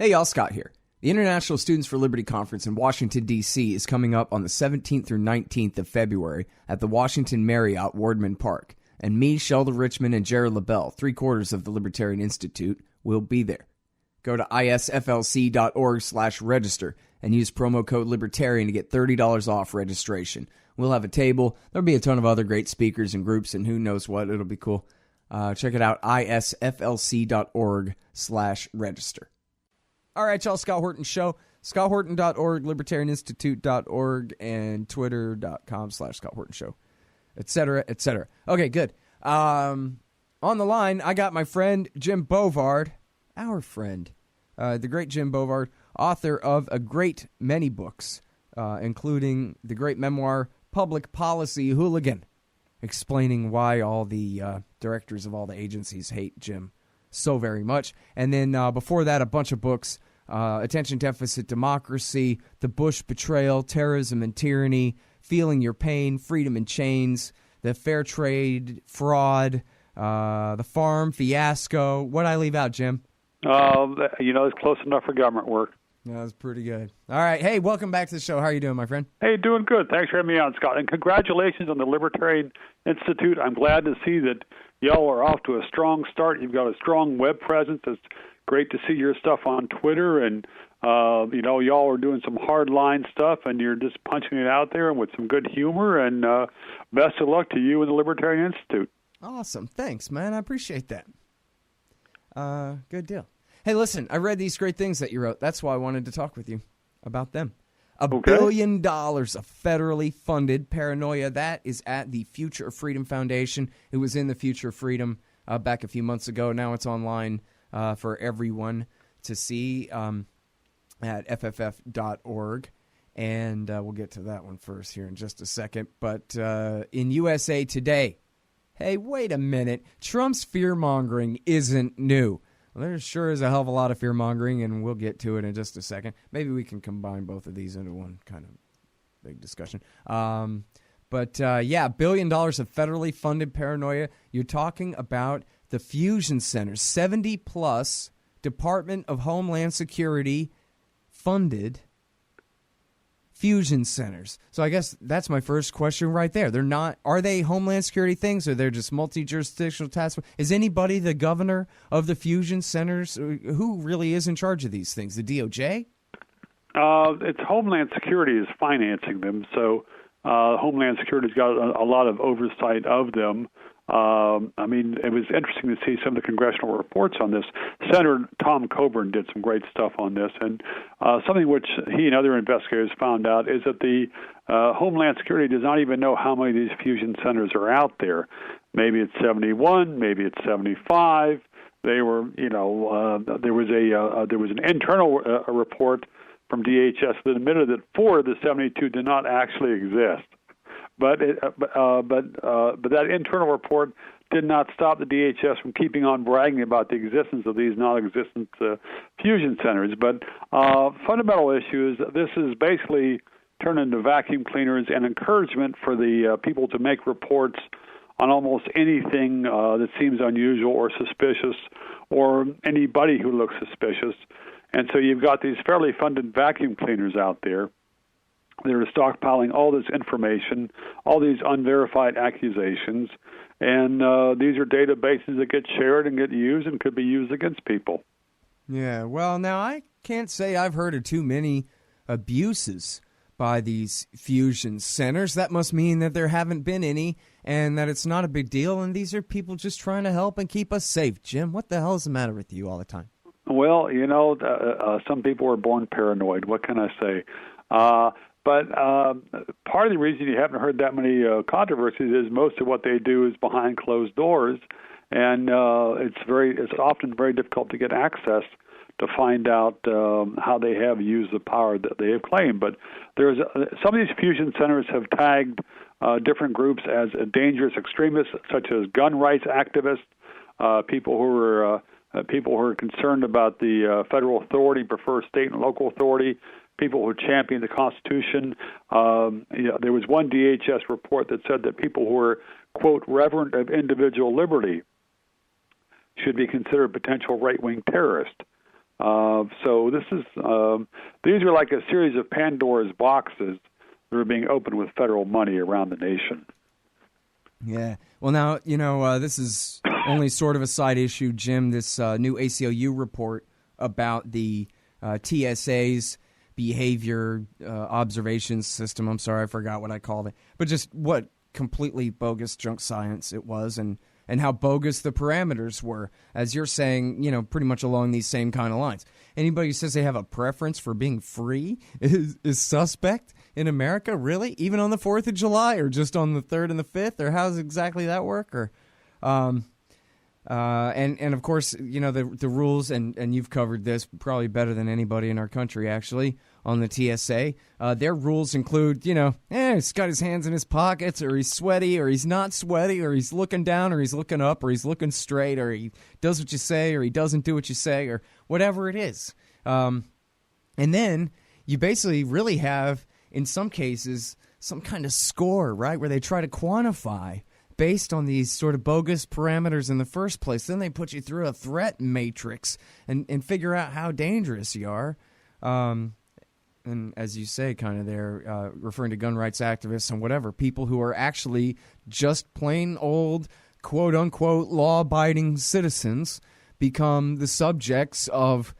Hey y'all, Scott here. The International Students for Liberty Conference in Washington, D.C. is coming up on the 17th through 19th of February at the Washington Marriott, Wardman Park. And me, Sheldon Richmond, and Jared LaBelle, 3/4 of the Libertarian Institute, will be there. Go to isflc.org/register and use promo code Libertarian to get $30 off registration. We'll have a table. There'll be a ton of other great speakers and groups, and who knows what. It'll be cool. Check it out, isflc.org/register. All right, y'all, Scott Horton Show. ScottHorton.org, LibertarianInstitute.org, and Twitter.com/Scott Horton Show, etc., etc. Okay, good. On the line, I got my friend Jim Bovard, our friend, the great Jim Bovard, author of a great many books, including the great memoir, Public Policy Hooligan, explaining why all the directors of all the agencies hate Jim so very much. And then before that, a bunch of books, Attention Deficit Democracy, The Bush Betrayal, Terrorism and Tyranny, Feeling Your Pain, Freedom in Chains, The Fair Trade Fraud, The Farm Fiasco. What'd I leave out, Jim? It's close enough for government work. That was pretty good. All right. Hey, welcome back to the show. How are you doing, my friend? Hey, doing good. Thanks for having me on, Scott. And congratulations on the Libertarian Institute. I'm glad to see that y'all are off to a strong start. You've got a strong web presence. It's great to see your stuff on Twitter. And, y'all are doing some hard-line stuff, and you're just punching it out there with some good humor. And best of luck to you and the Libertarian Institute. Awesome. Thanks, man. I appreciate that. Good deal. Hey, listen, I read these great things that you wrote. That's why I wanted to talk with you about them. $1 billion of federally funded paranoia. That is at the Future of Freedom Foundation. It was in the Future of Freedom back a few months ago. Now it's online for everyone to see at fff.org. And we'll get to that one first here in just a second. But in USA Today, hey, wait a minute. Trump's fear-mongering isn't new. Well, there sure is a hell of a lot of fear-mongering, and we'll get to it in just a second. Maybe we can combine both of these into one kind of big discussion. $1 billion of federally funded paranoia. You're talking about the fusion centers, 70-plus Department of Homeland Security funded fusion centers. So I guess that's my first question right there. They're not, are they Homeland Security things, or they're just multi-jurisdictional task force? Is anybody the governor of the fusion centers? Who really is in charge of these things? The DOJ? It's Homeland Security is financing them, so Homeland Security's got a lot of oversight of them. It was interesting to see some of the congressional reports on this. Senator Tom Coburn did some great stuff on this, and something which he and other investigators found out is that the Homeland Security does not even know how many of these fusion centers are out there. Maybe it's 71, maybe it's 75. They were, there was an internal report from DHS that admitted that 4 of the 72 did not actually exist. But that internal report did not stop the DHS from keeping on bragging about the existence of these non-existent fusion centers. But fundamental issue is that this is basically turned into vacuum cleaners and encouragement for the people to make reports on almost anything that seems unusual or suspicious, or anybody who looks suspicious. And so you've got these fairly funded vacuum cleaners out there. They're stockpiling all this information, all these unverified accusations, and these are databases that get shared and get used and could be used against people. Yeah, well, now I can't say I've heard of too many abuses by these fusion centers. That must mean that there haven't been any and that it's not a big deal, and these are people just trying to help and keep us safe. Jim, what the hell is the matter with you all the time? Well, some people are born paranoid. What can I say? But part of the reason you haven't heard that many controversies is most of what they do is behind closed doors, and it's often very difficult to get access to find out how they have used the power that they have claimed. But there's some of these fusion centers have tagged different groups as dangerous extremists, such as gun rights activists, people who are concerned about the federal authority, prefer state and local authority, people who champion the Constitution. There was one DHS report that said that people who were, quote, reverent of individual liberty should be considered potential right-wing terrorists. So this is these are like a series of Pandora's boxes that are being opened with federal money around the nation. Yeah. Well, now, this is only sort of a side issue, Jim, this new ACLU report about the TSA's behavior observation system. I'm sorry, I forgot what I called it. But just what completely bogus junk science it was, and how bogus the parameters were, as you're saying, pretty much along these same kind of lines. Anybody who says they have a preference for being free is suspect in America, really? Even on the 4th of July, or just on the 3rd and the 5th, or how does exactly that work? Or, and of course, the rules, and you've covered this probably better than anybody in our country, actually, on the TSA. Their rules include, he's got his hands in his pockets, or he's sweaty, or he's not sweaty, or he's looking down, or he's looking up, or he's looking straight, or he does what you say, or he doesn't do what you say, or whatever it is. And then you basically really have, in some cases, some kind of score, right, where they try to quantify based on these sort of bogus parameters in the first place. Then they put you through a threat matrix and figure out how dangerous you are. And as you say, kind of they're referring to gun rights activists and whatever, people who are actually just plain old, quote-unquote, law-abiding citizens become the subjects of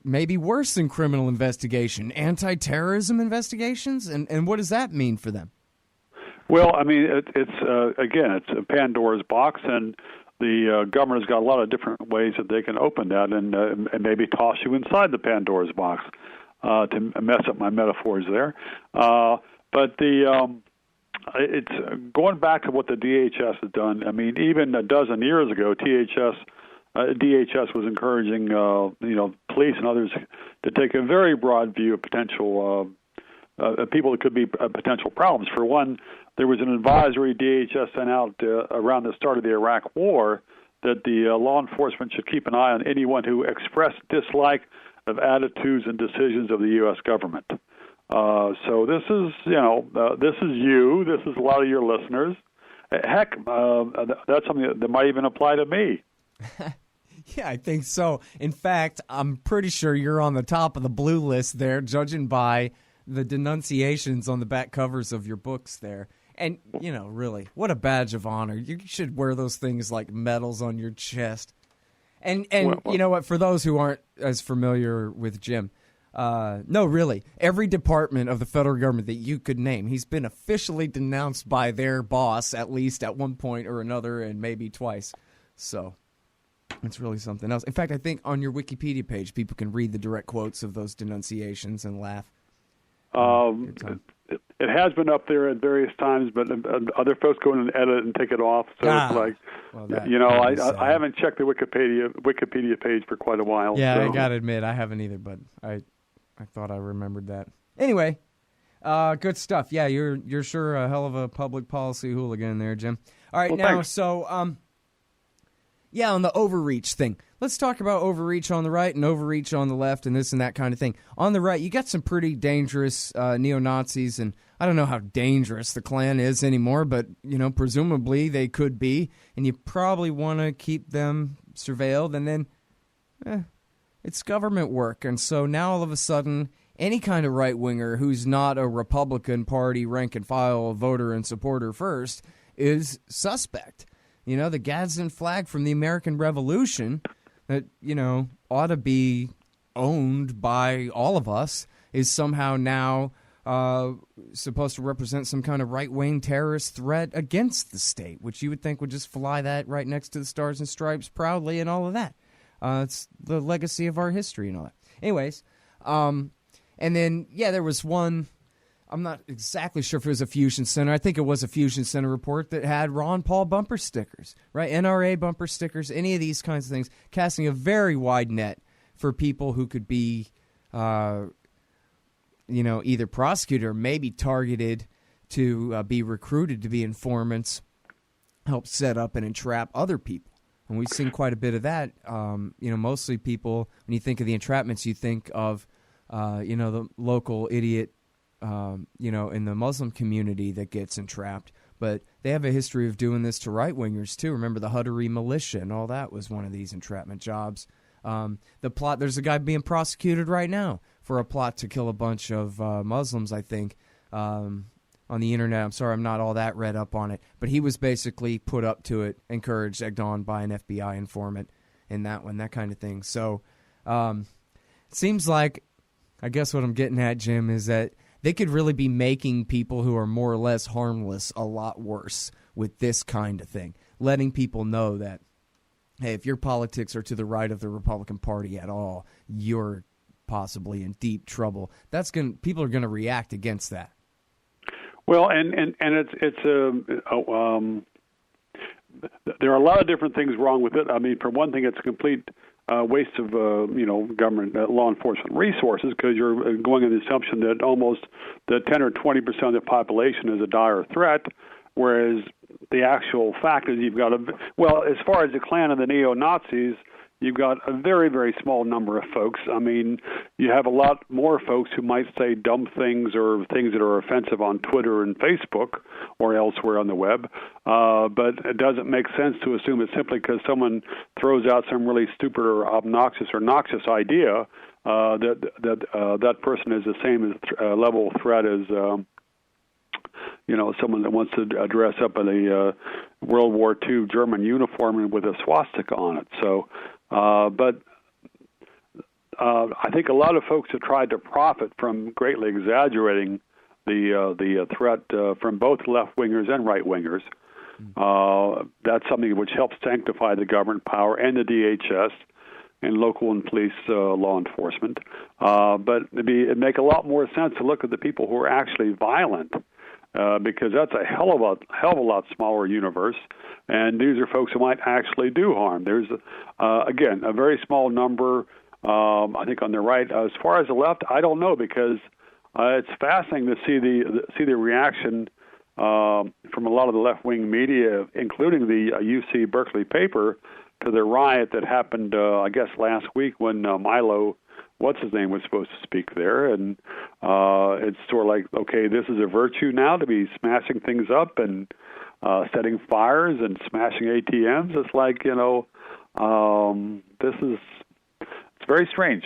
maybe worse than criminal investigation, anti-terrorism investigations? And what does that mean for them? Well, I mean, it's a Pandora's box, and the government's got a lot of different ways that they can open that and maybe toss you inside the Pandora's box, to mess up my metaphors there. But it's going back to what the DHS has done. I mean, even a dozen years ago, DHS was encouraging, police and others to take a very broad view of potential people that could be potential problems. For one, there was an advisory DHS sent out around the start of the Iraq War that the law enforcement should keep an eye on anyone who expressed dislike of attitudes and decisions of the U.S. government. So this is, this is you. This is a lot of your listeners. Heck, that's something that might even apply to me. Yeah, I think so. In fact, I'm pretty sure you're on the top of the blue list there, judging by the denunciations on the back covers of your books there. And, really, what a badge of honor. You should wear those things like medals on your chest. And you know what, for those who aren't as familiar with Jim, no, really, every department of the federal government that you could name, he's been officially denounced by their boss, at least at one point or another, and maybe twice. So it's really something else. In fact, I think on your Wikipedia page, people can read the direct quotes of those denunciations and laugh. It has been up there at various times, but other folks go in and edit and take it off. So it's like, I haven't checked the Wikipedia page for quite a while. Yeah, so. I got to admit, I haven't either, but I thought I remembered that. Anyway, good stuff. Yeah, you're sure a hell of a public policy hooligan there, Jim. All right, thanks. So on the overreach thing. Let's talk about overreach on the right and overreach on the left and this and that kind of thing. On the right, you got some pretty dangerous neo-Nazis, and I don't know how dangerous the Klan is anymore, but, presumably they could be, and you probably want to keep them surveilled, and then it's government work. And so now all of a sudden, any kind of right-winger who's not a Republican Party rank-and-file voter and supporter first is suspect. The Gadsden flag from the American Revolution that, ought to be owned by all of us is somehow now supposed to represent some kind of right-wing terrorist threat against the state, which you would think would just fly that right next to the Stars and Stripes proudly and all of that. It's the legacy of our history and all that. Anyways, and then, there was one. I'm not exactly sure if it was a Fusion Center. I think it was a Fusion Center report that had Ron Paul bumper stickers, right? NRA bumper stickers, any of these kinds of things, casting a very wide net for people who could be, either prosecuted or maybe targeted to be recruited to be informants, help set up and entrap other people. And we've seen quite a bit of that. Mostly people, when you think of the entrapments, you think of, the local idiot, in the Muslim community that gets entrapped. But they have a history of doing this to right-wingers, too. Remember the Huttery militia and all that was one of these entrapment jobs. The plot, there's a guy being prosecuted right now for a plot to kill a bunch of Muslims, I think, on the internet. I'm sorry, I'm not all that read up on it. But he was basically put up to it, encouraged, egged on by an FBI informant in that one, that kind of thing. So it seems like, I guess what I'm getting at, Jim, is that they could really be making people who are more or less harmless a lot worse with this kind of thing. Letting people know that, hey, if your politics are to the right of the Republican Party at all, you're possibly in deep trouble. People are going to react against that. Well, and there are a lot of different things wrong with it. I mean, for one thing, it's a complete waste of government law enforcement resources, because you're going on the assumption that almost the 10 or 20% of the population is a dire threat, whereas the actual fact is you've got as far as the Klan and the neo-Nazis, you've got a very, very small number of folks. I mean, you have a lot more folks who might say dumb things or things that are offensive on Twitter and Facebook or elsewhere on the web, but it doesn't make sense to assume it's simply because someone throws out some really stupid or obnoxious or noxious idea that person is the same level of threat as someone that wants to dress up in a World War II German uniform and with a swastika on it. So, but I think a lot of folks have tried to profit from greatly exaggerating the threat from both left-wingers and right-wingers. That's something which helps sanctify the government power and the DHS and local and police law enforcement. But it'd make a lot more sense to look at the people who are actually violent, because that's a hell of a lot smaller universe, and these are folks who might actually do harm. There's, again, a very small number, I think, on the right. As far as the left, I don't know, because it's fascinating to see the reaction from a lot of the left-wing media, including the UC Berkeley paper, to the riot that happened, I guess, last week when Milo, what's his name, was supposed to speak there. And it's sort of like, okay, this is a virtue now to be smashing things up and setting fires and smashing ATMs. It's like, it's very strange.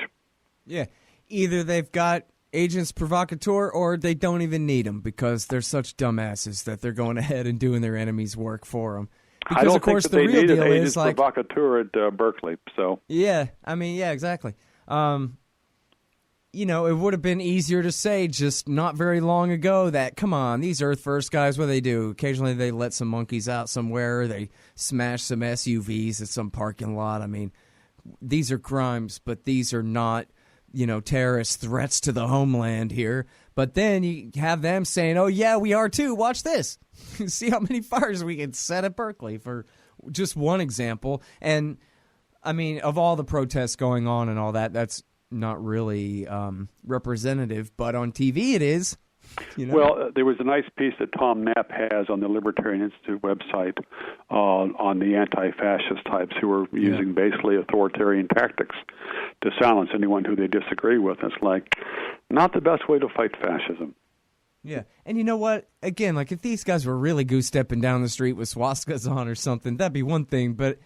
Yeah. Either they've got agents provocateur or they don't even need them because they're such dumbasses that they're going ahead and doing their enemy's work for them. Because, I don't of course, think that the they real needed deal agents is like provocateur at Berkeley. So yeah, I mean, yeah, exactly. It would have been easier to say just not very long ago that, come on, these Earth First guys, what do they do? Occasionally they let some monkeys out somewhere. They smash some SUVs at some parking lot. I mean, these are crimes, but these are not, terrorist threats to the homeland here. But then you have them saying, oh, yeah, we are too. Watch this. See how many fires we can set at Berkeley, for just one example. And, I mean, of all the protests going on and all that, that's not really representative. But on TV it is. Well, there was a nice piece that Tom Knapp has on the Libertarian Institute website on the anti-fascist types who are using basically authoritarian tactics to silence anyone who they disagree with. It's like not the best way to fight fascism. Yeah, and you know what? Again, like if these guys were really goose-stepping down the street with swastikas on or something, that'd be one thing. But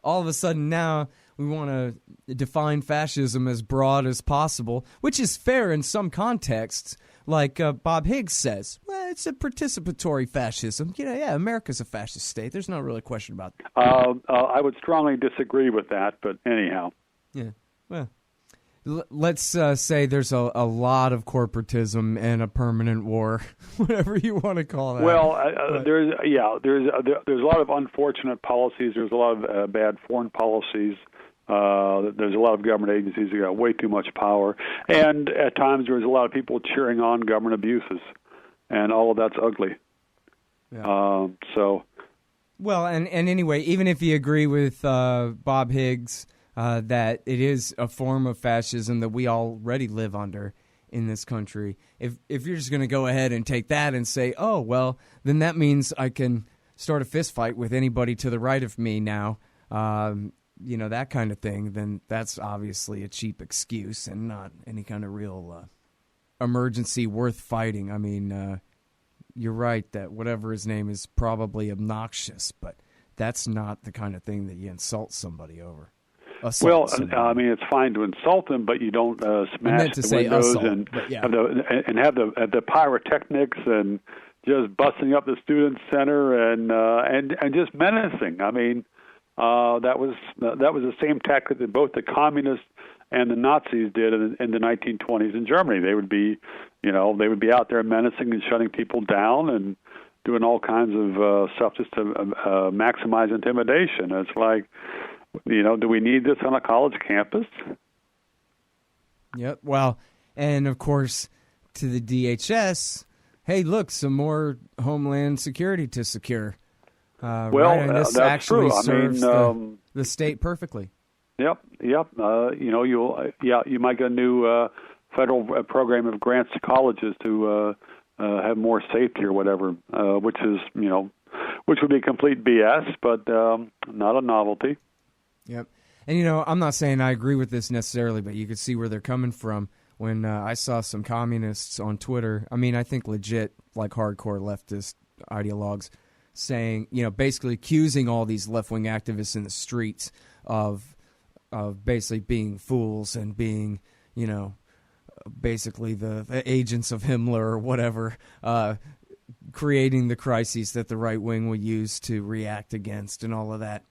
all of a sudden now we want to define fascism as broad as possible, which is fair in some contexts. Like Bob Higgs says, well, it's a participatory fascism. America's a fascist state. There's no really question about that. I would strongly disagree with that, but anyhow. Yeah, well, let's say there's a lot of corporatism and a permanent war, whatever you want to call that. Well, there's a lot of unfortunate policies. There's a lot of bad foreign policies. There's a lot of government agencies that got way too much power, and at times there's a lot of people cheering on government abuses, and all of that's ugly. Yeah. Well, and anyway, even if you agree with Bob Higgs that it is a form of fascism that we already live under in this country, if you're just going to go ahead and take that and say, oh, well, then that means I can start a fist fight with anybody to the right of me now, that kind of thing, then that's obviously a cheap excuse and not any kind of real emergency worth fighting. I mean, you're right that whatever his name is probably obnoxious, but that's not the kind of thing that you insult somebody over. assault. Well, I mean, it's fine to insult them, but you don't smash the windows assault, and yeah. have the pyrotechnics and just busting up the student center and just menacing. I mean, that was the same tactic that both the communists and the Nazis did in the 1920s in Germany. They would be out there menacing and shutting people down and doing all kinds of stuff just to maximize intimidation. It's like, do we need this on a college campus? Yep. Well, and of course, to the DHS, hey, look, some more Homeland Security to secure. Right? And this that's actually true. serves the state perfectly. Yep. You might get a new federal program of grants to colleges to have more safety or whatever, which would be complete BS, but not a novelty. Yep. And, I'm not saying I agree with this necessarily, but you could see where they're coming from when I saw some communists on Twitter. I mean, I think legit, like hardcore leftist ideologues saying, basically accusing all these left-wing activists in the streets of basically being fools and being, basically the agents of Himmler or whatever, creating the crises that the right wing will use to react against and all of that.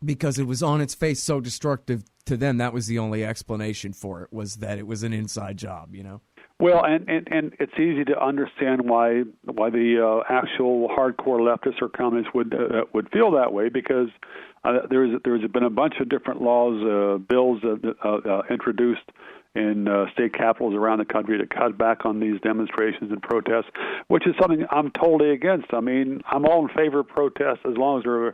Because it was on its face so destructive to them, that was the only explanation for it, was that it was an inside job, Well, and it's easy to understand why the actual hardcore leftists or communists would feel that way, because there's been a bunch of different laws, bills introduced in state capitals around the country to cut back on these demonstrations and protests, which is something I'm totally against. I mean, I'm all in favor of protests as long as they're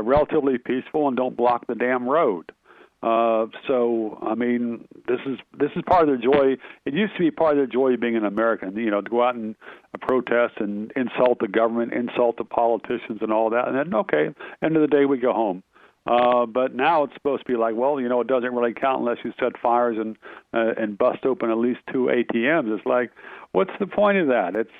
relatively peaceful and don't block the damn road. So, I mean, this is part of the joy. It used to be part of the joy of being an American, to go out and protest and insult the government, insult the politicians and all that. And then, okay, end of the day, we go home. But now it's supposed to be like, well, it doesn't really count unless you set fires and bust open at least 2 ATMs. It's like, what's the point of that? It's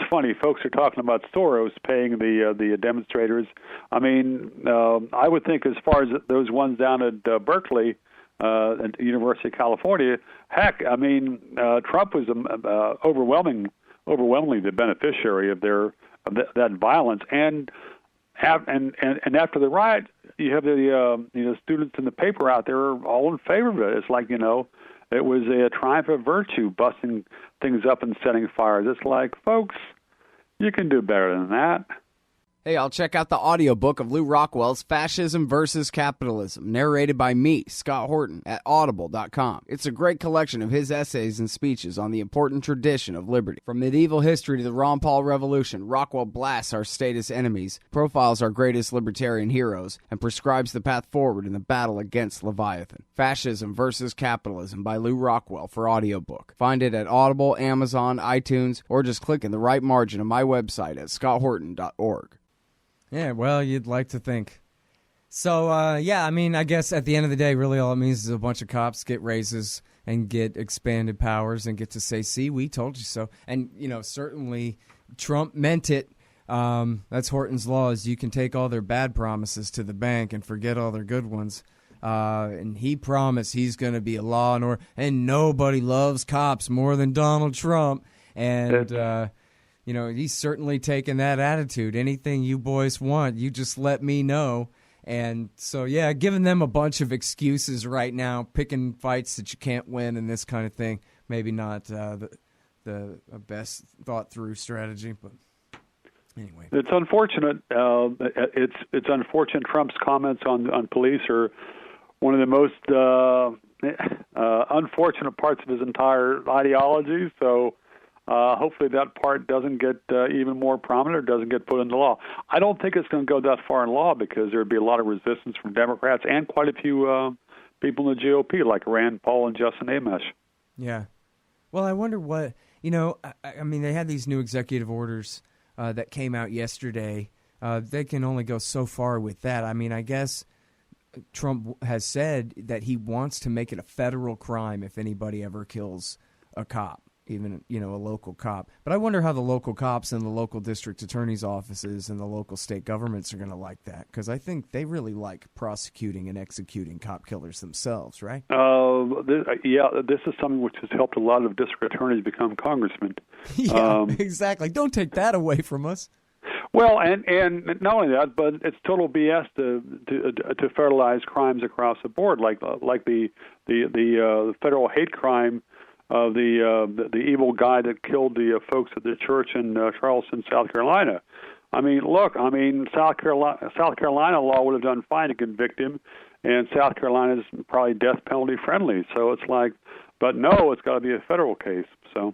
funny. Folks are talking about Soros paying the demonstrators. I mean, I would think as far as those ones down at Berkeley, at the University of California, heck, I mean, Trump was overwhelmingly the beneficiary of that violence. And after the riot, you have the students in the paper out there all in favor of it. It's like, it was a triumph of virtue, busting things up and setting fires. It's like, folks, you can do better than that. Hey, I'll check out the audiobook of Lew Rockwell's Fascism versus Capitalism, narrated by me, Scott Horton, at audible.com. It's a great collection of his essays and speeches on the important tradition of liberty. From medieval history to the Ron Paul Revolution, Rockwell blasts our statist enemies, profiles our greatest libertarian heroes, and prescribes the path forward in the battle against Leviathan. Fascism versus Capitalism by Lew Rockwell for audiobook. Find it at Audible, Amazon, iTunes, or just click in the right margin of my website at scotthorton.org. Yeah, well, you'd like to think. So, I guess at the end of the day, really all it means is a bunch of cops get raises and get expanded powers and get to say, see, we told you so. And, certainly Trump meant it. That's Horton's law, is you can take all their bad promises to the bank and forget all their good ones. And he promised he's going to be a law and order, and nobody loves cops more than Donald Trump. And, he's certainly taken that attitude. Anything you boys want, you just let me know. And so, giving them a bunch of excuses right now, picking fights that you can't win and this kind of thing, maybe not the best thought-through strategy. But anyway. It's unfortunate. It's unfortunate. Trump's comments on police are one of the most unfortunate parts of his entire ideology. So hopefully that part doesn't get even more prominent or doesn't get put into law. I don't think it's going to go that far in law because there would be a lot of resistance from Democrats and quite a few people in the GOP like Rand Paul and Justin Amash. Yeah. Well, I wonder what, I mean, they had these new executive orders that came out yesterday. They can only go so far with that. I mean, I guess Trump has said that he wants to make it a federal crime if anybody ever kills a cop. even, a local cop. But I wonder how the local cops and the local district attorney's offices and the local state governments are going to like that, because I think they really like prosecuting and executing cop killers themselves, right? This is something which has helped a lot of district attorneys become congressmen. Yeah, exactly. Don't take that away from us. Well, and not only that, but it's total BS to federalize crimes across the board, like the federal hate crime of the evil guy that killed the folks at the church in Charleston, South Carolina. I mean, look, South Carolina law would have done fine to convict him, and South Carolina's probably death penalty friendly. So it's like, but no, it's got to be a federal case. So.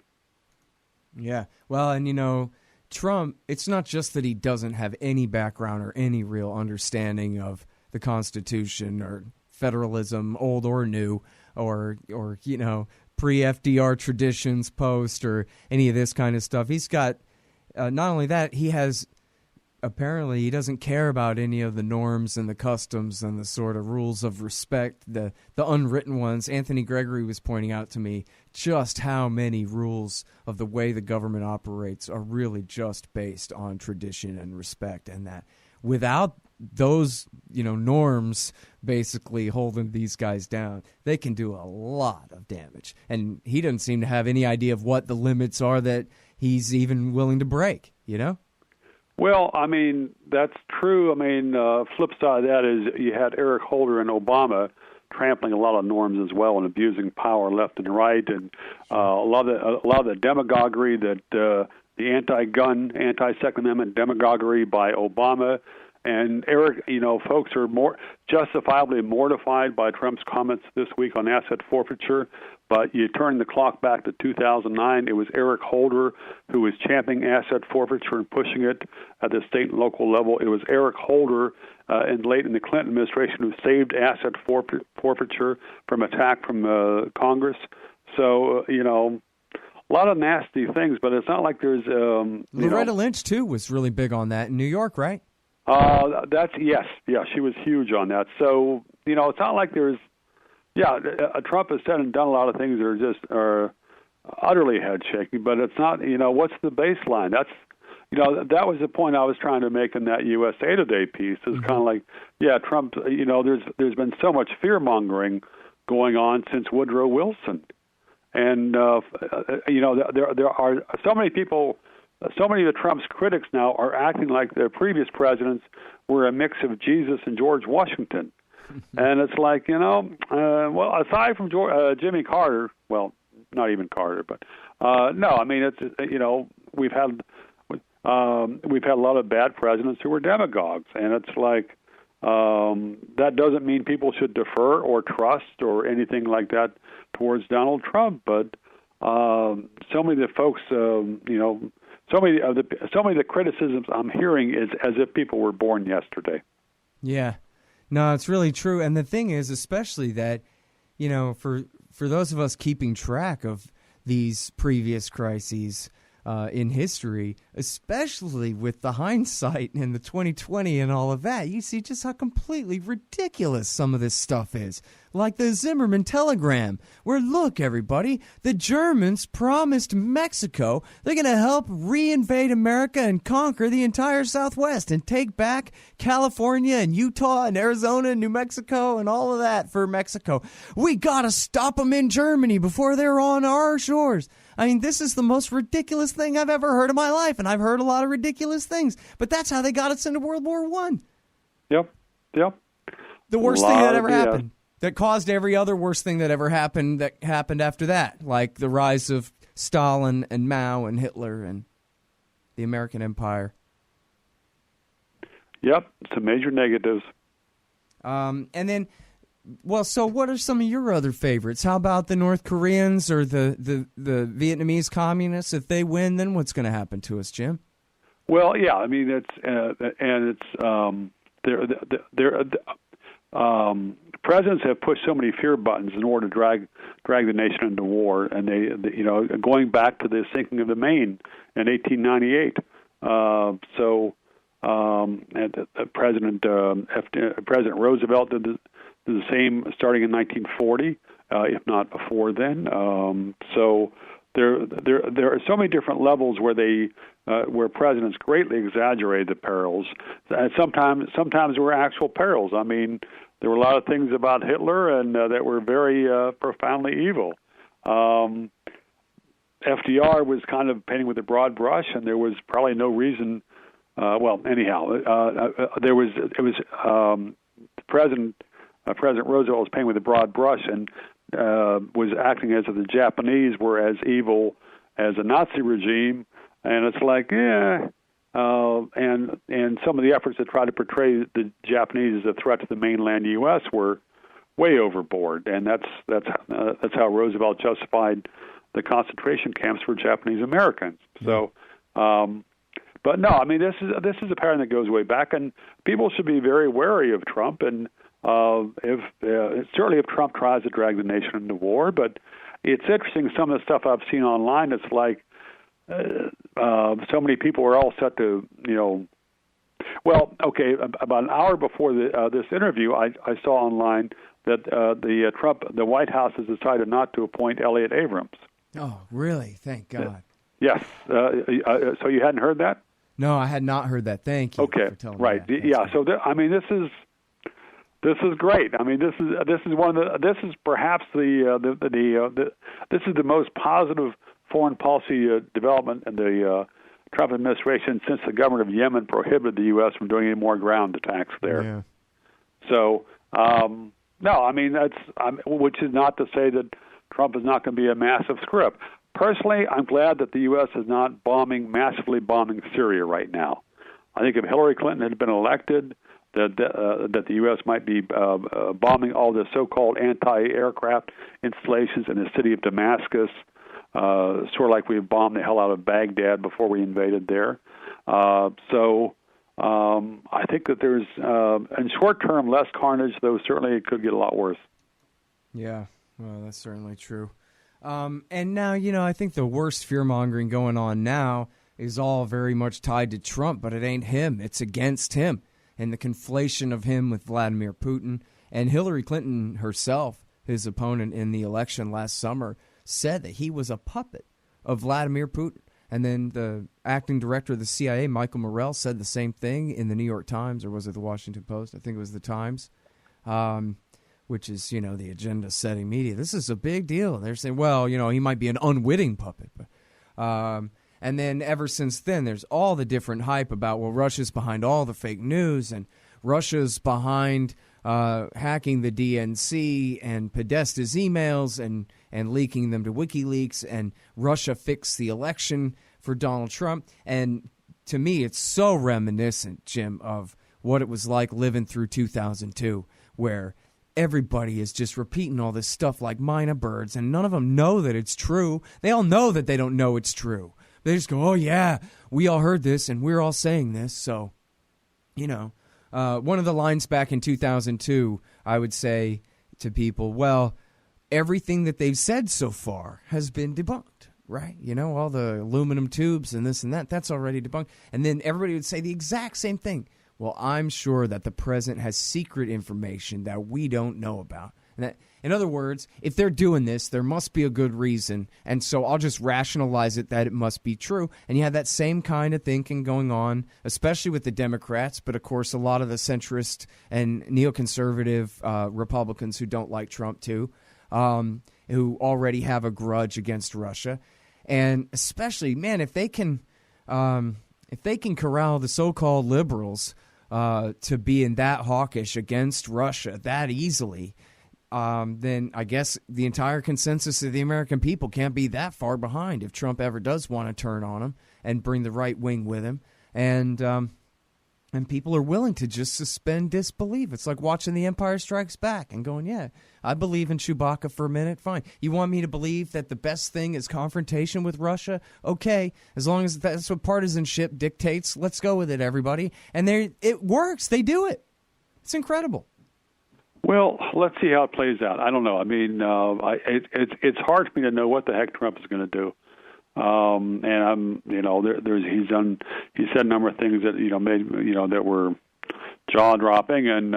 Yeah. Well, and Trump, it's not just that he doesn't have any background or any real understanding of the Constitution or federalism, old or new, or pre-FDR traditions, post, or any of this kind of stuff. He's got, not only that, apparently he doesn't care about any of the norms and the customs and the sort of rules of respect, the unwritten ones. Anthony Gregory was pointing out to me just how many rules of the way the government operates are really just based on tradition and respect, and that without those, norms basically holding these guys down, they can do a lot of damage. And he doesn't seem to have any idea of what the limits are that he's even willing to break, Well, that's true. Flip side of that is you had Eric Holder and Obama trampling a lot of norms as well and abusing power left and right, and a lot of the demagoguery that the anti-gun, anti-Second Amendment demagoguery by Obama. And Eric, folks are more justifiably mortified by Trump's comments this week on asset forfeiture. But you turn the clock back to 2009, it was Eric Holder who was championing asset forfeiture and pushing it at the state and local level. It was Eric Holder late in the Clinton administration who saved asset forfeiture from attack from Congress. So, a lot of nasty things, but it's not like there's... Loretta Lynch, too, was really big on that in New York, right? Yes, she was huge on that. So, it's not like there's... Yeah, Trump has said and done a lot of things that are utterly head-shaking, but it's not, what's the baseline? That's, that was the point I was trying to make in that USA Today piece. It's kind of like, Trump, there's been so much fear-mongering going on since Woodrow Wilson. And, there are so many people, so many of Trump's critics now are acting like the previous presidents were a mix of Jesus and George Washington. And it's like, well, aside from Jimmy Carter, well, not even Carter, but no, it's, we've had a lot of bad presidents who were demagogues, and it's like that doesn't mean people should defer or trust or anything like that towards Donald Trump, but so many of the folks, so many of the criticisms I'm hearing is as if people were born yesterday. Yeah. No, it's really true. And the thing is, especially that, for those of us keeping track of these previous crises in history, especially with the hindsight and the 2020 and all of that, you see just how completely ridiculous some of this stuff is. Like the Zimmerman telegram, where, look, everybody, the Germans promised Mexico they're going to help reinvade America and conquer the entire Southwest and take back California and Utah and Arizona and New Mexico and all of that for Mexico. We got to stop them in Germany before they're on our shores. This is the most ridiculous thing I've ever heard in my life, and I've heard a lot of ridiculous things, but that's how they got us into World War I. Yep. The worst thing that ever happened. That caused every other worst thing that ever happened after that, like the rise of Stalin and Mao and Hitler and the American Empire. Yep, some major negatives. And then, well, so what are some of your other favorites? How about the North Koreans or the Vietnamese communists? If they win, then what's going to happen to us, Jim? Well, yeah, presidents have pushed so many fear buttons in order to drag the nation into war, and they going back to the sinking of the Maine in 1898. President Roosevelt did the same starting in 1940, if not before then. there are so many different levels where presidents greatly exaggerated the perils. And sometimes there were actual perils. I mean, there were a lot of things about Hitler and that were very profoundly evil. FDR was kind of painting with a broad brush, and there was probably no reason. President Roosevelt was painting with a broad brush and was acting as if the Japanese were as evil as a Nazi regime, and it's like, and some of the efforts to try to portray the Japanese as a threat to the mainland U.S. were way overboard, and that's how Roosevelt justified the concentration camps for Japanese Americans. So, but no, I mean this is a pattern that goes way back, and people should be very wary of Trump. And certainly if Trump tries to drag the nation into war, but it's interesting some of the stuff I've seen online. It's like so many people are all set to about an hour before this interview, I saw online that the White House has decided not to appoint Elliott Abrams. Oh, really? Thank God. Yes. So you hadn't heard that? No, I had not heard that. Thank you. Okay. For telling right. me that. Yeah. So this is great. I mean, this is perhaps this is the most positive foreign policy development in the Trump administration since the government of Yemen prohibited the U.S. from doing any more ground attacks there. Yeah. So no, I mean which is not to say that Trump is not going to be a massive screw-up. Personally, I'm glad that the U.S. is not massively bombing Syria right now. I think if Hillary Clinton had been elected, that the U.S. might be bombing all the so-called anti-aircraft installations in the city of Damascus, sort of like we bombed the hell out of Baghdad before we invaded there. So I think that there's, in short term, less carnage, though certainly it could get a lot worse. Yeah, well, that's certainly true. And now, I think the worst fear-mongering going on now is all very much tied to Trump, but it ain't him. It's against him. And the conflation of him with Vladimir Putin. And Hillary Clinton herself, his opponent in the election last summer, said that he was a puppet of Vladimir Putin. And then the acting director of the CIA, Michael Morrell, said the same thing in the New York Times, or was it the Washington Post? I think it was the Times, which is, the agenda-setting media. This is a big deal. They're saying, well, he might be an unwitting puppet. But, and then ever since then, there's all the different hype about, well, Russia's behind all the fake news, and Russia's behind hacking the DNC and Podesta's emails and leaking them to WikiLeaks, and Russia fixed the election for Donald Trump. And to me, it's so reminiscent, Jim, of what it was like living through 2002, where everybody is just repeating all this stuff like mina birds, and none of them know that it's true. They all know that they don't know it's true. They just go, oh, yeah, we all heard this, and we're all saying this. So, one of the lines back in 2002, I would say to people, well, everything that they've said so far has been debunked, right? All the aluminum tubes and this and that, that's already debunked. And then everybody would say the exact same thing. Well, I'm sure that the president has secret information that we don't know about. And that, in other words, if they're doing this, there must be a good reason. And so I'll just rationalize it that it must be true. And you have that same kind of thinking going on, especially with the Democrats, but of course a lot of the centrist and neoconservative Republicans who don't like Trump too, who already have a grudge against Russia. And especially, man, if they can corral the so-called liberals to being that hawkish against Russia that easily, then I guess the entire consensus of the American people can't be that far behind if Trump ever does want to turn on him and bring the right wing with him. And people are willing to just suspend disbelief. It's like watching The Empire Strikes Back and going, yeah, I believe in Chewbacca for a minute. Fine. You want me to believe that the best thing is confrontation with Russia? Okay. As long as that's what partisanship dictates, let's go with it, everybody. And it works. They do it. It's incredible. Well, let's see how it plays out. I don't know. I mean, it's hard for me to know what the heck Trump is going to do. And I'm, he said a number of things that made that were jaw-dropping,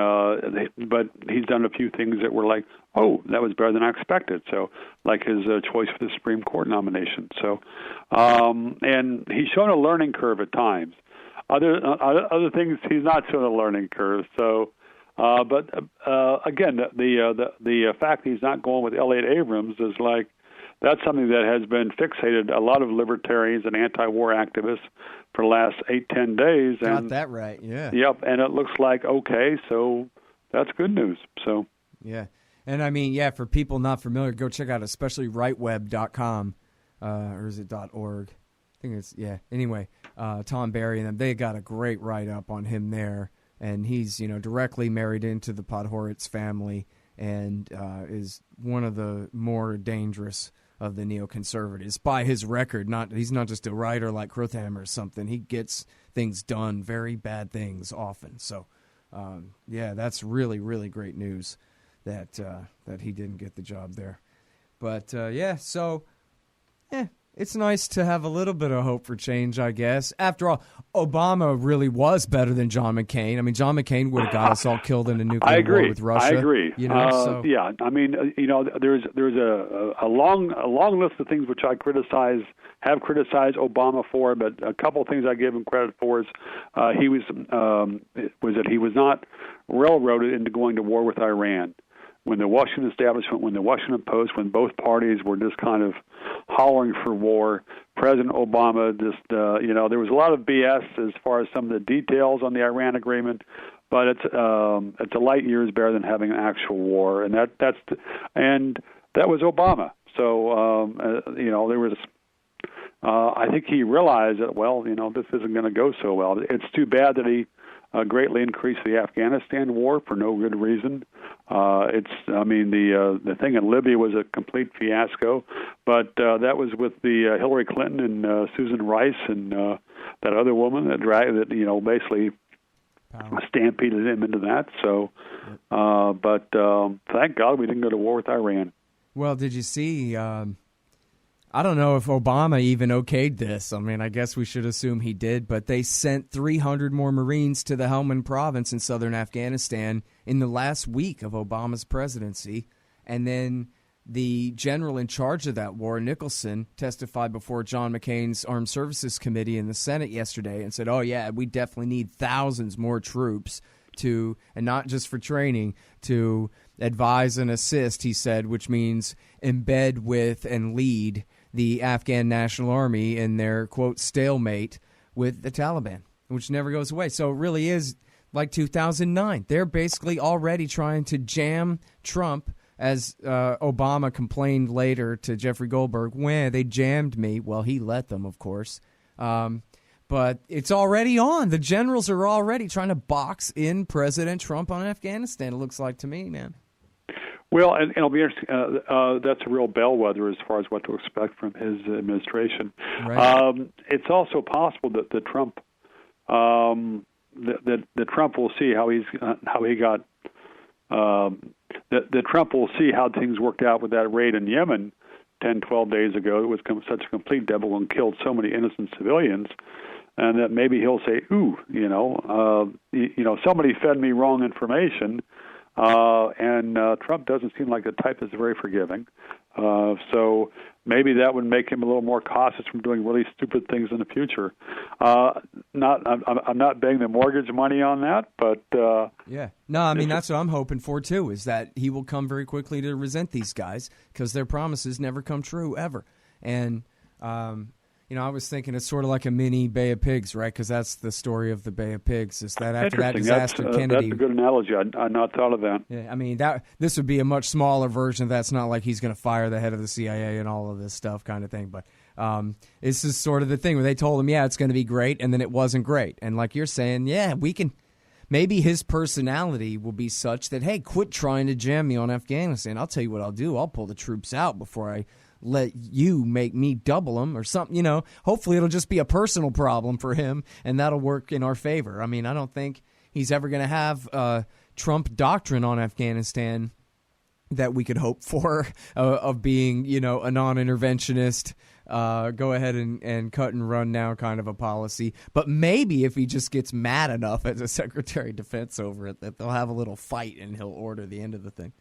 but he's done a few things that were like, oh, that was better than I expected. So, like his choice for the Supreme Court nomination. So, and he's shown a learning curve at times. Other things, he's not shown a learning curve. So, but again, the fact that he's not going with Elliott Abrams is like, that's something that has been fixated a lot of libertarians and anti-war activists for the last 8-10 days. Got that right, yeah. Yep, and it looks like, okay, so that's good news. So yeah, and I mean, yeah, for people not familiar, go check out especially rightweb.com, or is it .org? I think it's, yeah. Anyway, Tom Barry and them, they got a great write-up on him there, and he's, directly married into the Podhoretz family and is one of the more dangerous of the neoconservatives by his record. He's not just a writer like Krothammer or something. He gets things done, very bad things often. So, yeah, that's really, really great news that he didn't get the job there. But, yeah, so, it's nice to have a little bit of hope for change, I guess. After all, Obama really was better than John McCain. I mean, John McCain would have got us all killed in a nuclear war with Russia. I agree. So. Yeah, I mean, there's a long list of things which I have criticized Obama for, but a couple of things I give him credit for is he was that he was not railroaded into going to war with Iran. When the Washington establishment, when the Washington Post, when both parties were just kind of hollering for war, President Obama just, there was a lot of BS as far as some of the details on the Iran agreement, but it's a light years better than having an actual war, and that was Obama. So there was. I think he realized that, this isn't going to go so well. It's too bad that he greatly increased the Afghanistan war for no good reason. The thing in Libya was a complete fiasco, but that was with the Hillary Clinton and Susan Rice and that other woman that basically stampeded him into that. So, but thank God we didn't go to war with Iran. Well, did you see? I don't know if Obama even okayed this. I mean, I guess we should assume he did, but they sent 300 more Marines to the Helmand province in southern Afghanistan in the last week of Obama's presidency. And then the general in charge of that war, Nicholson, testified before John McCain's Armed Services Committee in the Senate yesterday and said, oh, yeah, we definitely need thousands more troops and not just for training, to advise and assist, he said, which means embed with and lead the Afghan National Army in their, quote, stalemate with the Taliban, which never goes away. So it really is like 2009. They're basically already trying to jam Trump, as Obama complained later to Jeffrey Goldberg, when they jammed me. Well, he let them, of course. But it's already on. The generals are already trying to box in President Trump on Afghanistan, it looks like to me, man. Well, and it'll be interesting. That's a real bellwether as far as what to expect from his administration. Right. It's also possible that the Trump, that Trump will see that Trump will see how things worked out with that raid in Yemen 10, 12 days ago. It was such a complete devil and killed so many innocent civilians, and that maybe he'll say, somebody fed me wrong information. And Trump doesn't seem like the type that's very forgiving. So maybe that would make him a little more cautious from doing really stupid things in the future. I'm not betting the mortgage money on that, but yeah. No, I mean, that's what I'm hoping for, too, is that he will come very quickly to resent these guys because their promises never come true, ever. And, I was thinking it's sort of like a mini Bay of Pigs, right? Because that's the story of the Bay of Pigs. Is that after that disaster, Kennedy? That's a good analogy. I'd not thought of that. Yeah, I mean, this would be a much smaller version of that. It's not like he's going to fire the head of the CIA and all of this stuff kind of thing. But it's just sort of the thing where they told him, yeah, it's going to be great, and then it wasn't great. And like you're saying, yeah, we can – maybe his personality will be such that, hey, quit trying to jam me on Afghanistan. I'll tell you what I'll do. I'll pull the troops out before I – let you make me double them or something, hopefully it'll just be a personal problem for him and that'll work in our favor. I mean, I don't think he's ever going to have Trump doctrine on Afghanistan that we could hope for of being, a non-interventionist, go ahead and cut and run now kind of a policy. But maybe if he just gets mad enough as a Secretary of Defense over it, that they'll have a little fight and he'll order the end of the thing.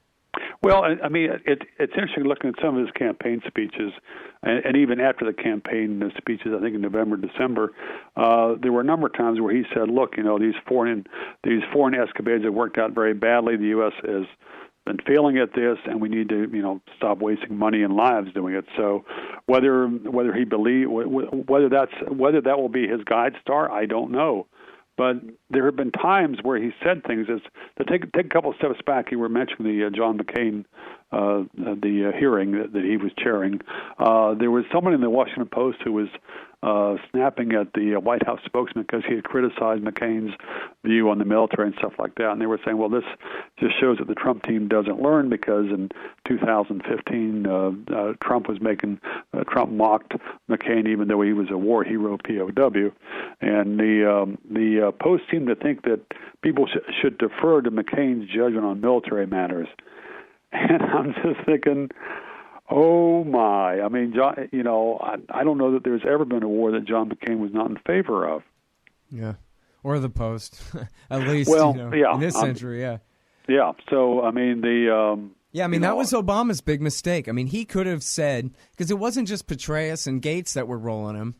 Well, I mean, it's interesting looking at some of his campaign speeches, and even after the campaign speeches, I think in November, December, there were a number of times where he said, "Look, these foreign escapades have worked out very badly. The U.S. has been failing at this, and we need to, stop wasting money and lives doing it." So, whether that will be his guide star, I don't know. But there have been times where he said things. To take a couple of steps back, you were mentioning the John McCain, the hearing that he was chairing. There was someone in the Washington Post who was snapping at the White House spokesman because he had criticized McCain's view on the military and stuff like that. And they were saying, well, this just shows that the Trump team doesn't learn, because in 2015, Trump mocked McCain even though he was a war hero POW. And the Post seemed to think that people should defer to McCain's judgment on military matters. And I'm just thinking, oh my! I mean, John, I don't know that there's ever been a war that John McCain was not in favor of. Yeah, or the Post, at least. In this century, yeah. Yeah. So I mean, that was Obama's big mistake. I mean, he could have said, because it wasn't just Petraeus and Gates that were rolling him.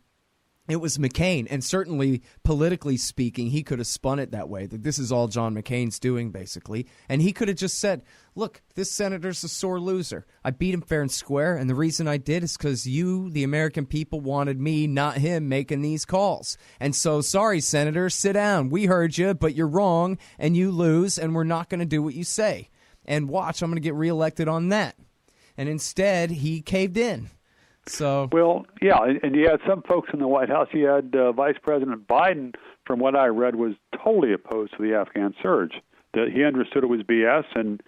It was McCain, and certainly politically speaking, he could have spun it that way, that this is all John McCain's doing, basically. And he could have just said, look, this senator's a sore loser. I beat him fair and square, and the reason I did is because you, the American people, wanted me, not him, making these calls. And so, sorry, Senator, sit down. We heard you, but you're wrong, and you lose, and we're not going to do what you say. And watch, I'm going to get reelected on that. And instead, he caved in. So well, yeah, and you had some folks in the White House. You had Vice President Biden, from what I read, was totally opposed to the Afghan surge. That he understood it was BS, and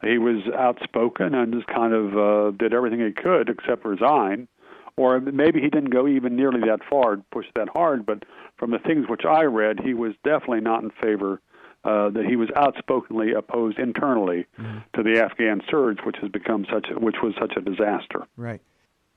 he was outspoken and just kind of did everything he could except resign. Or maybe he didn't go even nearly that far, push that hard. But from the things which I read, he was definitely not in favor. That he was outspokenly opposed internally to the Afghan surge, which was such a disaster. Right.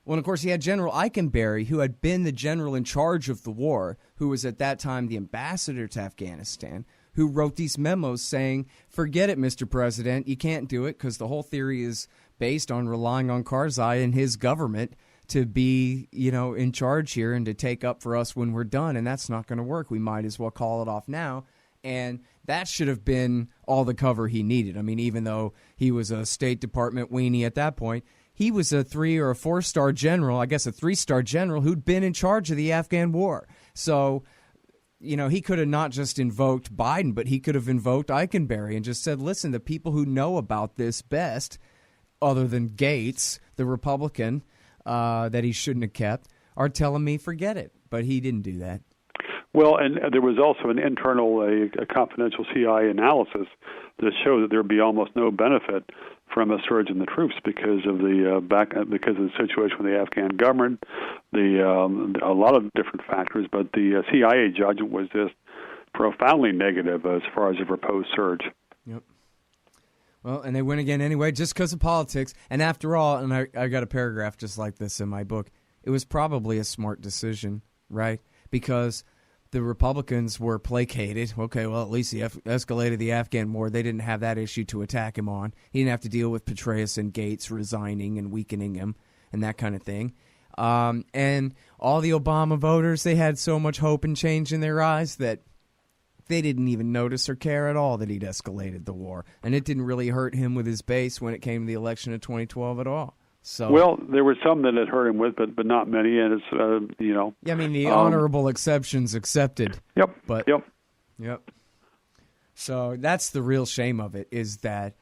Well, and of course, he had General Eikenberry, who had been the general in charge of the war, who was at that time the ambassador to Afghanistan, who wrote these memos saying, forget it, Mr. President, you can't do it, because the whole theory is based on relying on Karzai and his government to be, in charge here and to take up for us when we're done, and that's not going to work. We might as well call it off now. And that should have been all the cover he needed. I mean, even though he was a State Department weenie at that point, he was a 3 or a 4-star general, I guess a 3-star general, who'd been in charge of the Afghan war. So, he could have not just invoked Biden, but he could have invoked Eikenberry and just said, listen, the people who know about this best, other than Gates, the Republican that he shouldn't have kept, are telling me forget it. But he didn't do that. Well, and there was also an internal, a confidential CIA analysis that showed that there would be almost no benefit from a surge in the troops because of the situation with the Afghan government, a lot of different factors. But the CIA judgment was just profoundly negative as far as a proposed surge. Yep. Well, and they win again anyway, just because of politics. And after all, and I got a paragraph just like this in my book, it was probably a smart decision, right? Because the Republicans were placated. Okay, well, at least he escalated the Afghan war. They didn't have that issue to attack him on. He didn't have to deal with Petraeus and Gates resigning and weakening him and that kind of thing. And all the Obama voters, they had so much hope and change in their eyes that they didn't even notice or care at all that he'd escalated the war. And it didn't really hurt him with his base when it came to the election of 2012 at all. So, well, there were some that it hurt him with, but not many, and it's Yeah, I mean the honorable exceptions accepted. Yep. But yep. So that's the real shame of it, is that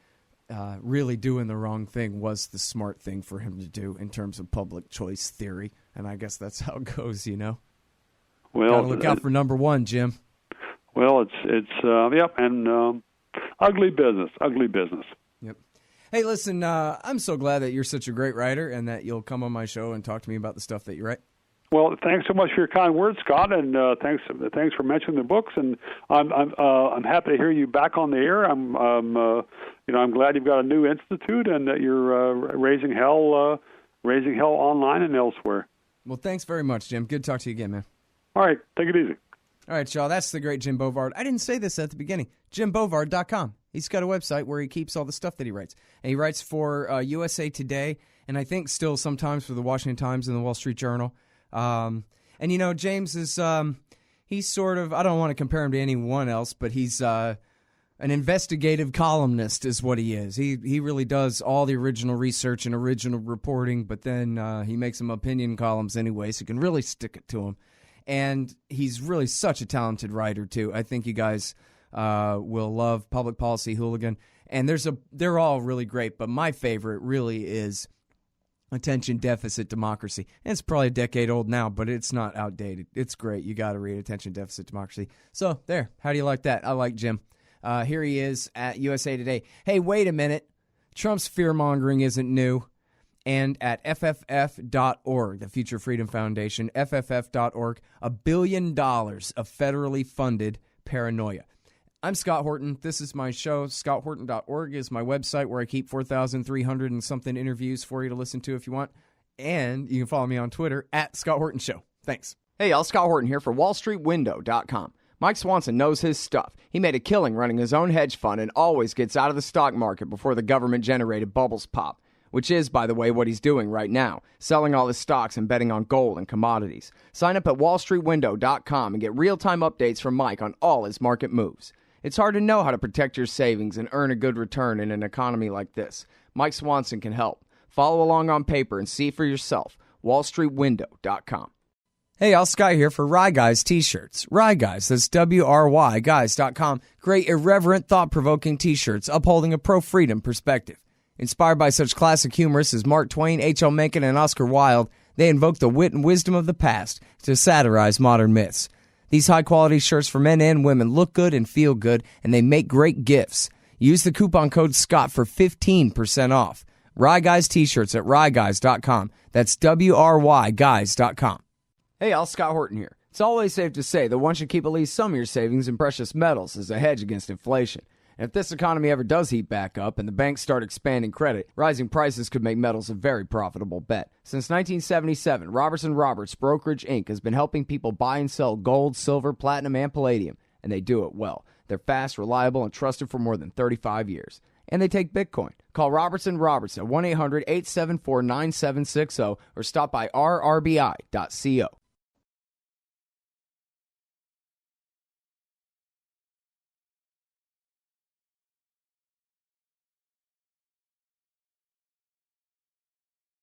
really doing the wrong thing was the smart thing for him to do in terms of public choice theory, and I guess that's how it goes, Well, gotta look out for number one, Jim. Well, it's and ugly business. Yep. Hey, listen, I'm so glad that you're such a great writer and that you'll come on my show and talk to me about the stuff that you write. Well, thanks so much for your kind words, Scott, and thanks for mentioning the books. And I'm happy to hear you back on the air. I'm glad you've got a new institute and that you're raising hell online and elsewhere. Well, thanks very much, Jim. Good to talk to you again, man. All right, take it easy. All right, y'all. That's the great Jim Bovard. I didn't say this at the beginning. JimBovard.com. He's got a website where he keeps all the stuff that he writes. And he writes for USA Today, and I think still sometimes for the Washington Times and the Wall Street Journal. And, James is, he's sort of, I don't want to compare him to anyone else, but he's an investigative columnist is what he is. He really does all the original research and original reporting, but then he makes some opinion columns anyway, so you can really stick it to him. And he's really such a talented writer, too. I think you guys will love Public Policy Hooligan. And they're all really great, but my favorite really is Attention Deficit Democracy. And it's probably a decade old now, but it's not outdated. It's great. You got to read Attention Deficit Democracy. So there. How do you like that? I like Jim. Here he is at USA Today. Hey, wait a minute. Trump's fear-mongering isn't new. And at FFF.org, the Future Freedom Foundation, FFF.org, $1 billion of federally funded paranoia. I'm Scott Horton. This is my show. ScottHorton.org is my website where I keep 4,300 and something interviews for you to listen to if you want. And you can follow me on Twitter at Scott Horton Show. Thanks. Hey, y'all. Scott Horton here for WallStreetWindow.com. Mike Swanson knows his stuff. He made a killing running his own hedge fund and always gets out of the stock market before the government-generated bubbles pop, which is, by the way, what he's doing right now, selling all his stocks and betting on gold and commodities. Sign up at WallStreetWindow.com and get real-time updates from Mike on all his market moves. It's hard to know how to protect your savings and earn a good return in an economy like this. Mike Swanson can help. Follow along on paper and see for yourself. WallStreetWindow.com. Hey, y'all, Sky here for Rye Guys t-shirts. Rye Guys, that's WRY guys.com. Great, irreverent, thought-provoking t-shirts upholding a pro-freedom perspective. Inspired by such classic humorists as Mark Twain, H.L. Mencken, and Oscar Wilde, they invoke the wit and wisdom of the past to satirize modern myths. These high-quality shirts for men and women look good and feel good, and they make great gifts. Use the coupon code SCOTT for 15% off. Rye Guys t-shirts at ryeguys.com. That's WRY guys.com. Hey, y'all. Scott Horton here. It's always safe to say that one should keep at least some of your savings in precious metals as a hedge against inflation. And if this economy ever does heat back up and the banks start expanding credit, rising prices could make metals a very profitable bet. Since 1977, Robertson Roberts Brokerage Inc. has been helping people buy and sell gold, silver, platinum, and palladium, and they do it well. They're fast, reliable, and trusted for more than 35 years. And they take Bitcoin. Call Robertson Roberts at 1-800-874-9760 or stop by rrbi.co.